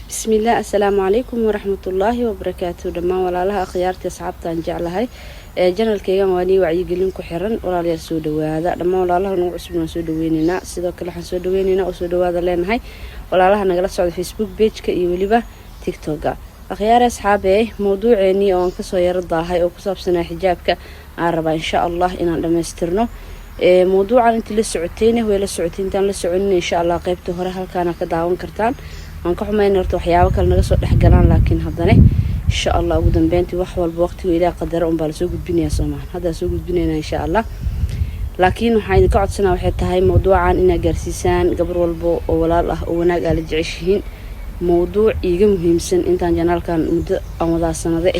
بسم الله السلام عليكم ورحمة الله وبركاته دمان ولا خيارتي أصحابتان جعلها جنرال كيان واني وعي قلين كحرن ولا لي سود وهذا دمان ولا الله نوع اسمه سود ويننا سيدا كل حن سود ويننا وسود وهذا لين هاي ولا الله نجلس على فيسبوك بيج كيوليبه تيك توك أخيار أصحابي موضوع إني أو انكسر يرضى هاي أو كسب سنة حجابك عربة إن شاء الله إن لما يسترنه موضوع أنت لسعتينه ولا سعتين تان لسعوني إن شاء الله قيبته هرها كان كداون كرتان aan ka xumayn horto waxyaabo kale naga soo dhaxgalaan laakiin haddana insha Allah ugu dambeyntii wax walba waqtiga Ilaahay qadar un baa la soo gudbinayaa Soomaan hadda soo gudbinayna insha Allah laakiin waxaan ka codsanaa waxay tahay mowduucan inaad gaarsiisaan gabar walba oo walaal ah oo wanaag ah la jeceshiin mowduuc iiga muhiimsan intaan janaalkan muddo aan wada sanado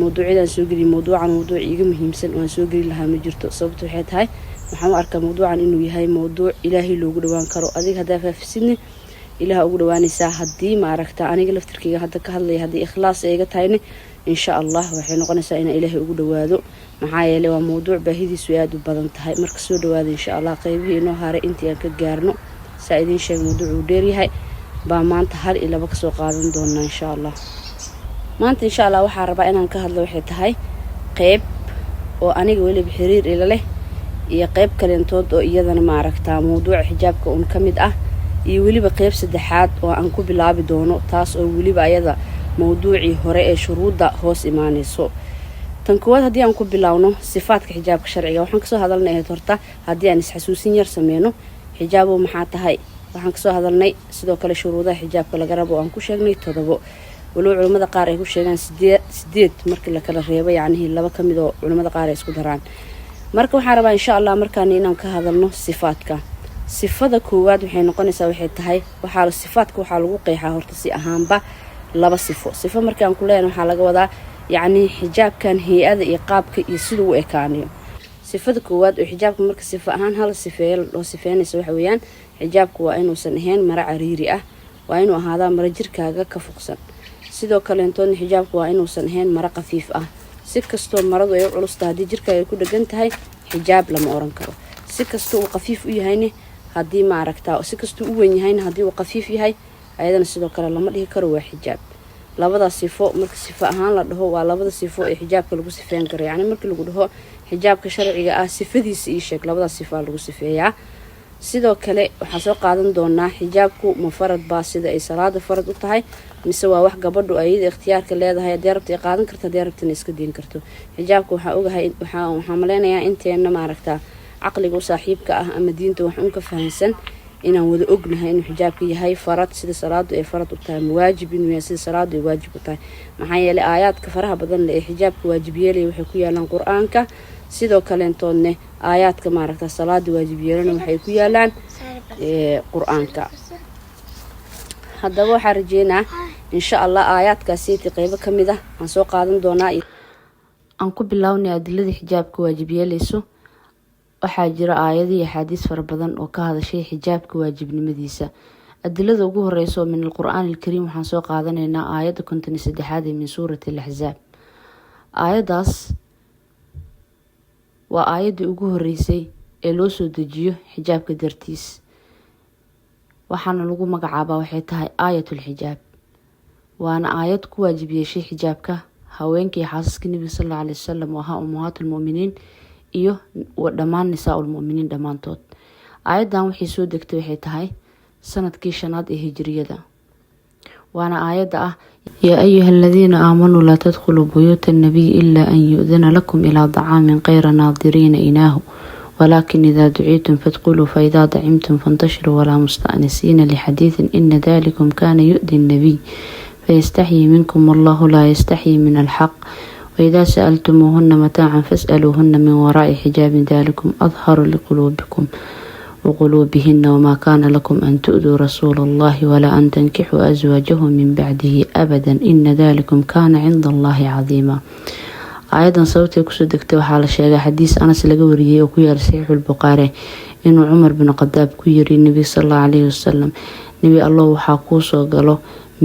mowduucidan soo geli mowduucan mowduuc iiga muhiimsan oo aan soo geli lahaa ma jirto sababtu waxay tahay waxaan u arkaa mowduucan inuu yahay mowduuc Ilaahay loogu dhawaan karo adiga hadaa faafisini إله أقول واني ساهدي ما عرفت أنا قلت تركي هذا كهذا هذه إخلاص إيجا تايني إن شاء الله وحين قلنا سأينا إله أقول وادو معايا لو موضوع بهذه سواد وبدن تهاي مركز واد إن شاء الله قيبه إنه هاري أنت يا كجارنو سعيدين شيء موضوع وديري هاي بمان تهار إلى بكسو قادم دونا إن شاء الله ما أنت إن شاء الله وحارب أنا كهذا وحيد هاي قيب وأنا قولي بحرير إلى له يا قيب كلنتود وإيذا ما عرفت موضوع حجابك ونكمد iyo waliba qayb saddexaad oo aan ku bilaabi doono taas oo waliba ayada mowduuci hore ee shuruuda hoos imaanayso tan koowaad hadii aan ku bilaawno sifaadka xijaabka sharciga waxaan ka soo hadalnay horta hadii aan isxasuusin yar sameeyno xijaabo maxaa tahay waxaan ka soo hadalnay sidoo kale shuruudaha xijaabka laga rabo aan ku sheegnay 7 walow culimada qaar ay ku sheegaan 8 markii la kala reebo yaani laba kamid oo culimada qaar ay isku daraan marka waxaan rabaa insha Allah markaan inaan ka hadalno sifaadka sifada koowaad waxay noqonaysaa waxay tahay waxa sifaadka waxa lagu qeexaa horta si ahaanba laba sifo markaan ku leeyahay waxa laga wadaa yaani xijaabkan hay'ada iyo qaabka iyo sida uu ekaanayo sifada koowaad oo xijaabka marka sifo ahaan hal sifeeyay loo sifeynayso waxa weeyaan xijaabku waa inuu san ahayn mara cariiri ah waa inuu ahaadaa mara jirkaaga ka fuqsan sidoo kale intoon xijaabku waa inuu san ahayn mara qafiif ah si kastoo maradu ay culus tahay hadii jirkaaga ku dhagan tahay xijaab lama oran karo si kastoo uu qafiif u yahayna haddii ma aragtaa si kasto u weyn yahay haddii uu qafiif yahay ayadana sidoo kale lama dhihi karo waa xijaab labada sifo marka sifo ahaan la dhaho waa labada sifo ee xijaabka lagu sifeyn karo yaani marka lagu dhaho xijaabka sharciga ah sifadiisa iyo sheeg labada sifo lagu sifeeyaa sidoo kale waxa soo qaadan doonaa xijaabku ma farad baa sida ay salaada farad u tahay mise waa wax gabadhu ayada ikhtiyaarka leedahay haddii rabtay qaadan karto haddii rabtay iska diin karto xijaabku waxa ogahay waxa maleenayaa inteena ma aragtaa عقلي صاحبك أما دينته وحنك فهنسن إن وذ أجنها إنه حجابك هاي فرض سيد صلاة فرض وتاي واجب إنه يسيد صلاة واجب وتاي معايا لآيات كفرها بدن حجابك واجبية لي وحكويا لان قرآنك سيدو كلنتون آيات كما ركت الصلاة واجبية لنا وحكويا لان قرآنك هذا هو حرجينا إن شاء الله آيات كاسيتي قيبة كمدة عن سوق قادم دونائي أنكو بالله أدلة حجابك واجبية ليسو waxaa jira aayado iyo xadiis fara badan oo ka hadashay xijaabka waajibnimadiisa adilada ugu horeyso min al-Qur'aan al-Kariim waxaan soo qaadanaynaa aayada 53 ee min suurati al-Ahzaab aayadaas waa aayadii ugu horeysay ee loo soo dejiyo xijaabka dartiis waxaana lagu magacaabaa waxay tahay aayatul xijaab waana aayad ku waajibiyay xijaabka haweenkii xaasaska Nabiga sallallahu alayhi wasallam oo ahaa ummahatul muuminiin iyo dhamaan nisaa muuminiin dhamaantood aayadan waxay soo degtay waxay tahay sanadkii 5aad ee hijriyada waana aayada ah ya ayyuhalladheena aamanu la tadkhulu buyutan nabiy illa an yu'dhana lakum ila ta'amin ghayra naadirin inahu ولكن إذا دعيتم فادخلوا فإذا طعمتم فانتشروا ولا مستأنسين لحديث إن ذلكم كان يؤذي النبي فيستحيي منكم والله لا يستحيي من الحق وإذا سألتموهن متاعا فاسألوهن من وراء حجاب ذلكم أظهر لقلوبكم وقلوبهن وما كان لكم أن تؤذوا رسول الله ولا أن تنكحوا أزواجه من بعده أبدا إن ذلكم كان عند الله عظيما أيضا صوتي كسودكت وحال الشيء حديث أنس لقوريه وكير صحيح البخاري إنه عمر بن الخطاب كيري النبي صلى الله عليه وسلم نبي الله وحاقوس وقاله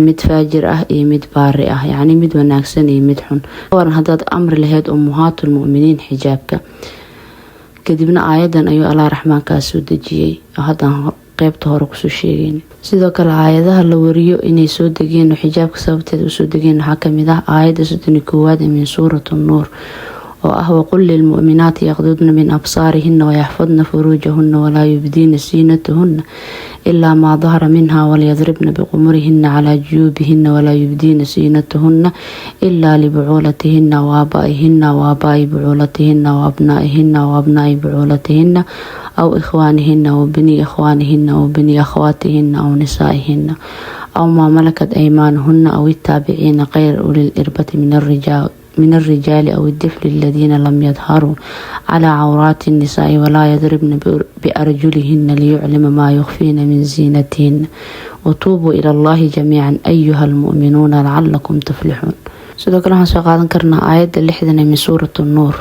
mid faajir ah iyo mid baari ah yaani mid wanaagsan iyo mid xun waran hadaad amri lahayd ummahatul muuminiin xijaabka kadibna aayadan ayuu Allah raxmaanka soo dejiyay hadan qaybta hore kusoo sheegayna. sidoo kale aayadaha la wariyo inay soo degeen oo xijaabka sababteeda usoo degeen waxaa kamid ah aayadda 31 ee min suuratu nuur oo ah waqul lilmu'minaati yaqdudna min absaarihinna wayaxfadna furuujahunna walaa yubdiina ziinatahunna ilaa maa dahara minha walyadribna biqumurihinna calaa juyuubihinna walaa yubdiina ziinatahunna ilaa libucuulatihinna waabaa'ihinna waabaa'i bucuulatihinna waabnaa'ihinna waabnaa'i bucuulatihinna aw ikhwaanihinna wabanii ikhwaanihinna wabanii akhwaatihinna aw nisaa'ihinna aw maa malakat aymaanuhunna aw ittaabiciina kayra ulil irbati من الرجال أو الطفل الذين لم يظهروا على عورات النساء ولا يضربن بأرجلهن ليعلم ما يخفين من زينتهن وتوبوا إلى الله جميعا أيها المؤمنون لعلكم تفلحون. sidoo kale waxaan soo qaadan karnaa aayadda 6 min suuratu nuur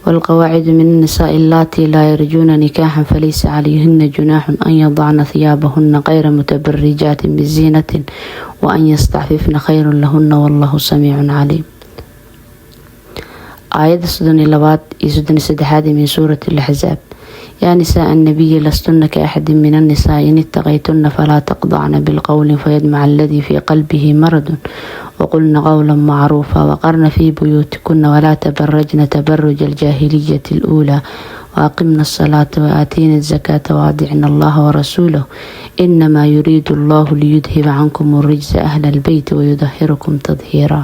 والقواعد من النساء اللاتي لا يرجون نكاحا فليس عليهن جناح أن يضعن ثيابهن غير متبرجات بزينة وأن يستعففن خير لهن والله سميع عليم. آية 62 من سورة الأحزاب يا نساء النبي لستن كأحد من النساء إن اتقيتن فلا تقضعن بالقول فيدمع الذي في قلبه مرض وقلن قولا معروفا وقرن في بيوتكن ولا تبرجن تبرج الجاهلية الأولى وأقمنا الصلاة وآتينا الزكاة وأطعنا الله ورسوله إنما يريد الله ليذهب عنكم الرجس أهل البيت ويطهركم تطهيرا.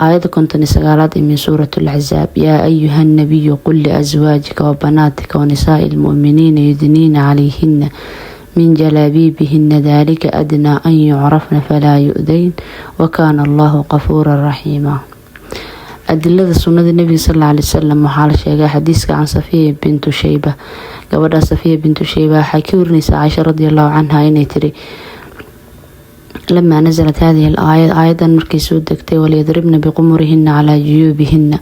آية 59 من سورة الأحزاب يا أيها النبي قل لأزواجك وبناتك ونساء المؤمنين يدنين عليهن من جلابيبهن ذلك أدنى أن يعرفن فلا يؤذين وكان الله غفورا رحيما. أدلة سنة النبي صلى الله عليه وسلم وحال شيخ حديث عن صفية بنت شيبة قبل صفية بنت شيبة حكي ورنساء عائشة رضي الله عنها إن تري لما نزلت هذه الآية آية مركي سودكتي وليضربن بقمرهن على جيوبهن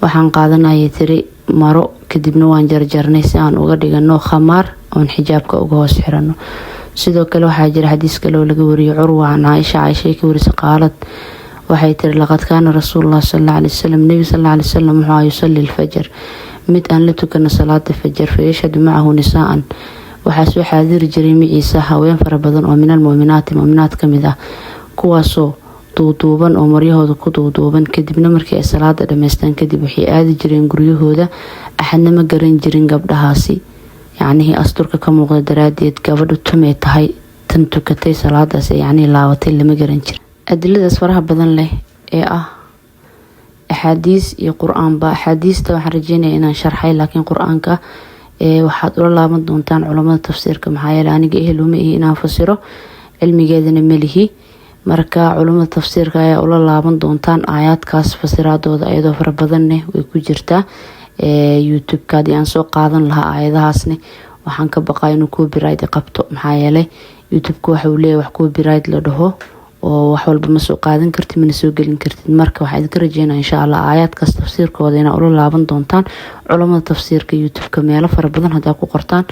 وحان قادنا يتري مرو كدبنا وان جرجرني سان uga dhigano khamaar oon xijaabka uga hoos xirano. sidoo kale waxaa jira xadiis kale oo laga wariyo Curwa an Aisha ka warisay qaalad waxay tiri laqad kaana rasuulullah sallallahu alayhi wasallam nabi sallallahu alayhi wasallam wuxuu yusalli al-fajr mid aan la tukano salaada fajr fayashhadu ma'ahu nisaa'an waxaa soo xaadiri jiray miciisa haween fara badan oo minal mu'minaat kamid ah kuwaasoo duuduuban oo maryahooda ku duuduuban kadibna markii ay salaada dhameystaan kadib waxay aadi jireen guryahooda axadna ma garan jirin gabdhahaasi yacni asturka ka muuqda daraadeed gabadhu tumay tahay tan tukatay salaadaas yacni laabatay lama garan jirin. adiladaas faraha badan leh ee ah axaadiis iyo qur'aan ba axaadiista waxaan rajeynayaa inaan sharxay laakiin qur'aanka waxaad ula laaban doontaan culimada tafsiirka maxaa yeelay aniga eheluma ihi inaan fasiro cilmigeedana malihi marka culimada tafsiirka ayaa ula laaban doontaan aayaadkaas fasiraadooda iyadoo fara badanne way ku jirtaa youtube-kaadi aan soo qaadan lahaa aayadahaasne waxaan ka baqaa inuu copyright qabto maxaa yeelay youtube-ka waxa uu leeyahay wax copyright la dhaho oo wax walba ma soo qaadan kartid mana soo gelin kartid marka waxaan idinka rajeynayaa insha Allah aayaadkaas tafsiirkooda inaa ula laaban doontaan culimada tafsiirka youtube-ka meelo fara badan hadaa ku qortaan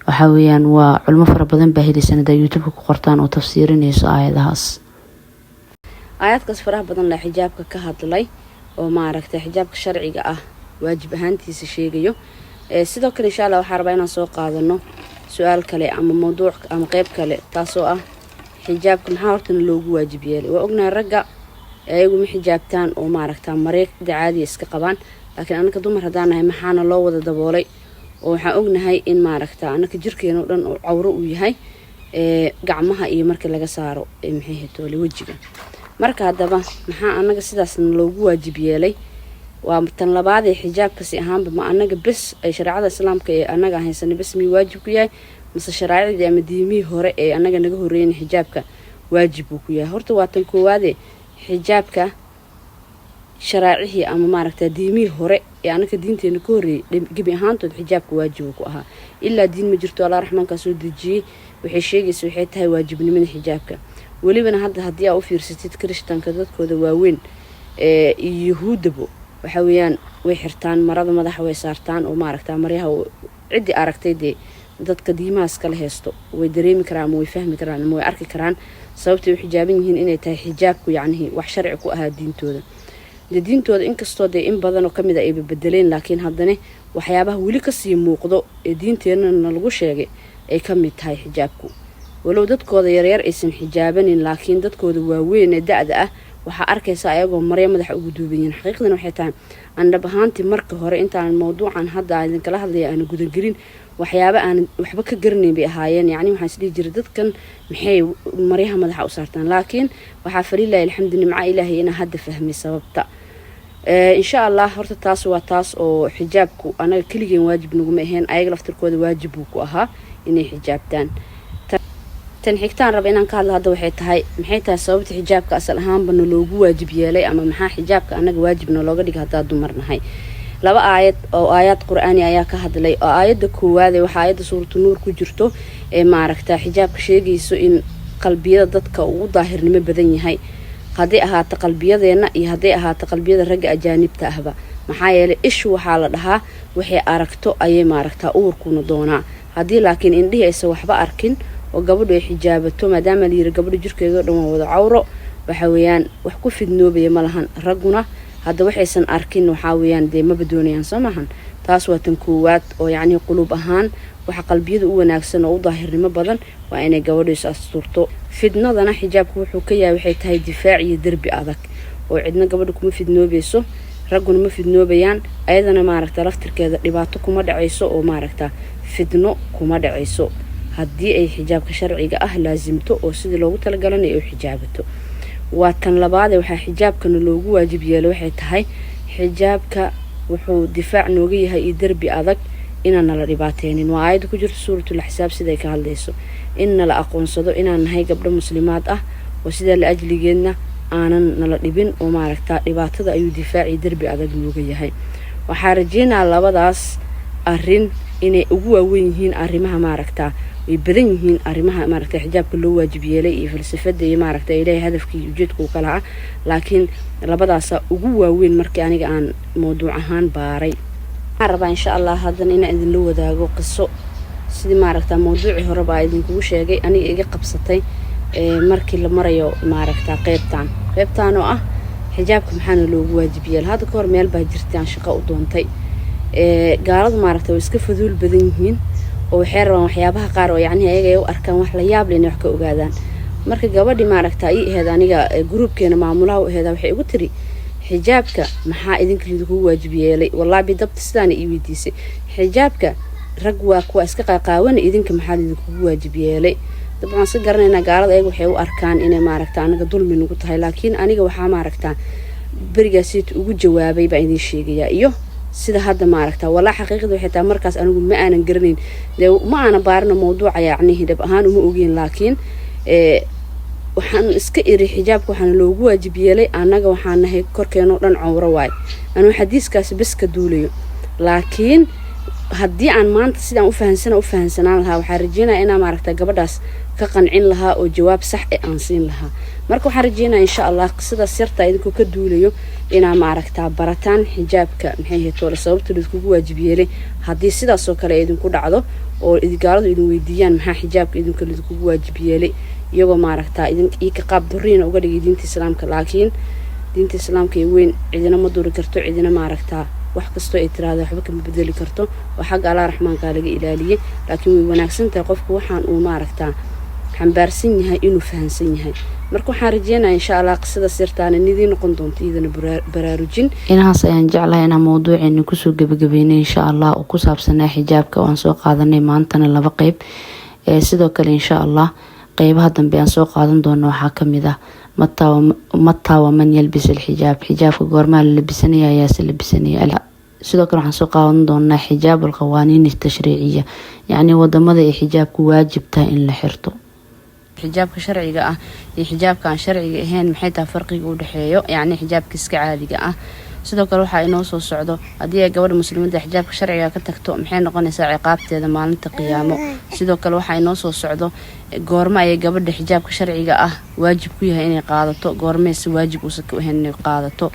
waxa weeyaan waa culimo fara badan baa helaysan hadaa youtube-ka ku qortaan oo tafsiirinayso aayadahaas. aayaadkaas faraha badan la xijaabka ka hadlay oo maaragtay xijaabka sharciga ah waajib ahaantiisa sheegayo sidoo kale insha Allah waxaan rabaa inaan soo qaadano su'aal kale ama mowduuc ama qayb kale taasoo ah xijaabka maxaa hortana loogu waajib yeelay. waa ognahay ragga ayagu ma xijaabtaan oo maaragtaa mareeg caadi iska qabaan laakiin anaka dumar hadaan nahay maxaana loo wada daboolay oo waxaan ognahay in maaragtaa anaka jirkeena oo dhan oo cawro u yahay gacmaha iyo marka laga saaro maxay hetoole wajiga. marka hadaba maxaa anaga sidaas loogu waajib yeelay waa tan labaad ee xijaabka si ahaanba ma anaga bes ay shariicada islaamka ee anaga haysan bes mi waajib ku yahay mise shariicada ama diimii hore ee anaga naga horeeyeen xijaabka waajib ku yahay. horta waa tan koowaad ee xijaabka sharaacihii ama maaragtaa diimii hore ee anaga diinteena ka horeeyay gabi ahaantood xijaabka waajib ku ahaa ilaa diin ma jirto Allah raxmaanka soo dejiyay waxay sheegaysaa waxay tahay waajibnimada xijaabka. walibana hadda haddii aad u fiirsatid Kirishtaanka dadkooda waaweyn yuhuudabo waxa weeyaan way xirtaan marada madaxa way saartaan oo maaragtaa maryaha cidi aragtay dadka diimaas kala heesto way dareemi karaan way fahmi karaan way arki karaan sababtay u xijaaban yihiin inay tahay xijaabku yacni wax sharci ku ahaa diintooda. diintooda inkastoo in badan oo kamid ah ay bedeleen laakiin haddana waxyaabaha weli ka sii muuqdo ee diinteennana lagu sheegay ay ka mid tahay xijaabku walow dadkooda yaryar aysan xijaabanin laakiin dadkooda waaweyn ee da'da ah waxaa arkaysa ayagoo maryo madaxa ugu duubayin xaqiiqdan waxay tahay andhab ahaantii marka hore intaan mawduucan hadda idin kala hadlaya aan gudan gelin waxyaabo aan waxba ka garanayn bay ahaayeen yacni waxaan isdhihi jiray dadkan maxay maryaha madaxa u saartaan laakiin waxaa falilahi alxamdu nimca ilaahay inaan hadda fahmay sababta insha allah horta taas waa taas oo xijaabku anaga keligeen waajib naguma ahayn ayaga laftirkooda waajib buu ku ahaa inay xijaabtaan tan xigtaan raba inaan ka hadlo hadda waxay tahay maxay tahay sababta xijaabka asal ahaanba loogu waajib yeelay ama maxaa xijaabka anaga waajibna looga dhigay hadaa dumarnahay laba aayad oo aayad quraani ayaa ka hadlay oo aayada koowaad ee waxa aayada suuratu nuur ku jirto ee maaragta xijaabka sheegayso in qalbiyada dadka uu daahirnimo badan yahay haddii ahaato qalbiyadeena iyo haddii ahaato qalbiyada ragga ajaanibta ahba maxaa yeelay ishu waxaa la dhahaa waxay aragto ayay maaragta uurkuna doonaa haddii laakiin indhihi aysan waxba arkin oo gabadhu ay xijaabato maadaama la yiri gabadhu jirkeeda dhan waa wada cawro waxa weeyaan wax ku fidnoobaya ma lahan ragguna hadda waxaysan arkin waxa weeyaan de ma badoonayaan samahan taas waa tan koowaad oo yacni qulub ahaan waxa qalbiyada u wanaagsan oo u daahirnimo badan waa inay gabadhu is asturto fidnadana xijaabku wuxuu ka yahay waxay tahay difaac iyo darbi adag oo cidna gabadhu kuma fidnoobayso ragguna ma fidnoobayaan ayadana maaragta laftirkeeda dhibaato kuma dhacayso oo maaragta fidno kuma dhacayso haddii ay xijaabka sharciga ah laasimto oo sidii loogu talagalay ay xijaabato waa tan labaad ee waxa xijaabkana loogu waajib yeelay waxay tahay xijaabka wuxuu difaac nooga yahay iyo darbi adag inaan la dhibaateenin waa aayad ku jirto suuratul ahsaab siday ka hadlayso in la aqoonsado inaan nahay gabdho muslimaad ah oo sida la ajligeedna aanan nala dhibin oo maaragta dhibaatada ayuu difaac iyo darbi adag nooga yahay waxaa rajeynaa labadaas arrin inay ugu waaweyn yihiin arrimaha maaragta way badan yihiin arrimaha maaragta xijaabka loo waajib yeelay iyo falsafada iyo maaragta ilaahay hadafkii ujeedku kala ah laakiin labadaas ugu waaweyn markii aniga aan mawduuc ahaan baaray waxaan rabaa insha allah haddana inaan idin la wadaago qiso sidii maaragta mawduucii hore baa idinkugu sheegay aniga iga qabsatay markii la marayo maaragta qaybtaan oo ah xijaabka maxaana loogu waajib yeelay hadda ka hor meel baa jirtay aan shaqo u doontay gaaladu maaragta way iska faduul badan yihiin oo waxay rabaan waxyaabaha qaar oo yacni ayaga ay u arkaan wax la yaab leh inay wax ka ogaadaan marka gabadhi maaragta ay ahayd aniga groupkeena maamulaha u ahayd waxay ugu tiri xijaabka maxaa idinka lagu waajib yeelay wallahi bidabta sidaan ay weydiisay xijaabka rag waa kuwa iska qaqaawan idinka maxaa lagu waajib yeelay dabcan si garanayna gaalada ayaga waxay u arkaan inay maaragta anaga dulmi nagu tahay laakiin aniga waxaa maaragta barigaasi ugu jawaabay baa idin sheegaya iyo sida hadda maaragta wala xaqiiqada waxay tahay markaas anigu ma aanan garanayn ma aanan baarno mawduuca yacni hidab ahaan uma ogeyn laakiin waxaan iska iri xijaabka waxaan loogu waajib yeelay anaga waxaan nahay korkeeno dhan cawro waay anu xadiiskaas bas ka duulayo laakiin haddii aan maanta sidaan u fahansanaan lahaa waxaan rajeynayaa inaan maaragta gabadhaas ka qancin lahaa oo jawaab sax ah aan siin lahaa marka waxaan rajeynayaa insha allah qisada sirta idinku ka duulayo inaan maaragta barataan xijaabka maxay heeto sababta idinku waajib yeelay haddii sidaas oo kale idinku dhacdo oo gaaladu idin weydiiyaan maxaa xijaabka idinku waajib yeelay iyagoo maaragta idin ka qaab duriina uga dhigay diinta islaamka laakiin diinta islaamka ee weyn cidina ma duri karto cidina maaragta wax kasto ay tiraahdo waxba kama bedeli karto oo xagga Allah raxmaanka laga ilaaliyay laakiin way wanaagsan tahay qofku waxaan uu maaragta xambaarsan yahay inuu fahansan yahay marka waxaan rajeynayaa insha Allah qisada sirtaana nidii noqon doonto idina baraarujin inaas ayaan jeclahay inaan mawduuceena ku soo gabagabeynay insha Allah oo ku saabsanaa xijaabka oo aan soo qaadanay maantana laba qayb sidoo kale insha Allah qaybaha dambe aan soo qaadan doono waxaa kamid ah متى ومن يلبس الحجاب حجاب غورما لبسنيا يا لبسنيا sidoo kale waxaan soo qaadan doonaa xijaab alqawaaniin tashriiciya yani wadamada ay xijaabku waajibta in la xirto xijaabka sharciga ah iyo xijaabka aan sharciga ahayn maxay tahay farqiga u dhaxeeyo yani xijaabka iska caadiga ah sidoo kale waxa inoo soo socdo hadii ay gabadha muslimadda xijaabka sharciga ka tagto maxay noqonaysaa ciqaabteeda maalinta qiyaamo sidoo kale waxa inoo soo socdo goorma ay gabadha xijaabka sharciga ah waajib ku yahay inay qaadato goorma ay waajib u saka ahayn inay qaadato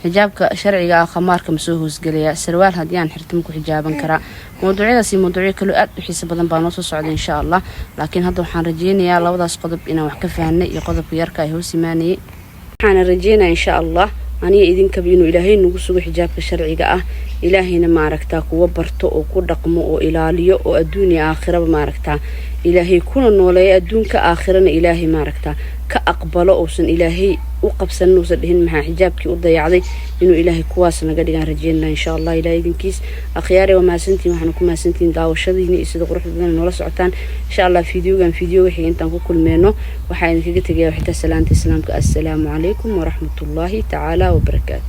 xijaabka sharciga ah khamaarka ma soo hoosgalaya sarwaal hadii aan xirtimo ku xijaaban karaa mawduucyadaasi mawduucyo kale aad u xiiso badan baa noo soo socda insha Allah laakiin hadda waxaan rajeynayaa labadaas qodob inaan wax ka fahanay iyo qodobka yarka ay hoos imaanayay waxaan rajeynayaa insha Allah aniga idinka inuu ilaahay nagu sugo xijaabka sharciga ah إلهينا ما ركتا كوا برتو أو كوا دقمو أو إلاليو أو الدنيا آخرة ما ركتا إلهي كون نولي الدون كآخرنا إلهي ما ركتا كأقبله أوسن إلهي وقبسن نوصلهن مع حجابك وضيعضي إنه إلهي كواسنا قد قان رجينا إن شاء الله إلهي كيس أخياري وما سنتي وحنكم ما سنتين داو الشذي إسد قروح بدنا ولا سعتان إن شاء الله فيديو وحين تنقول كل منه وحين كي تجي وحتى سلامة السلام عليكم ورحمة الله تعالى وبركاته.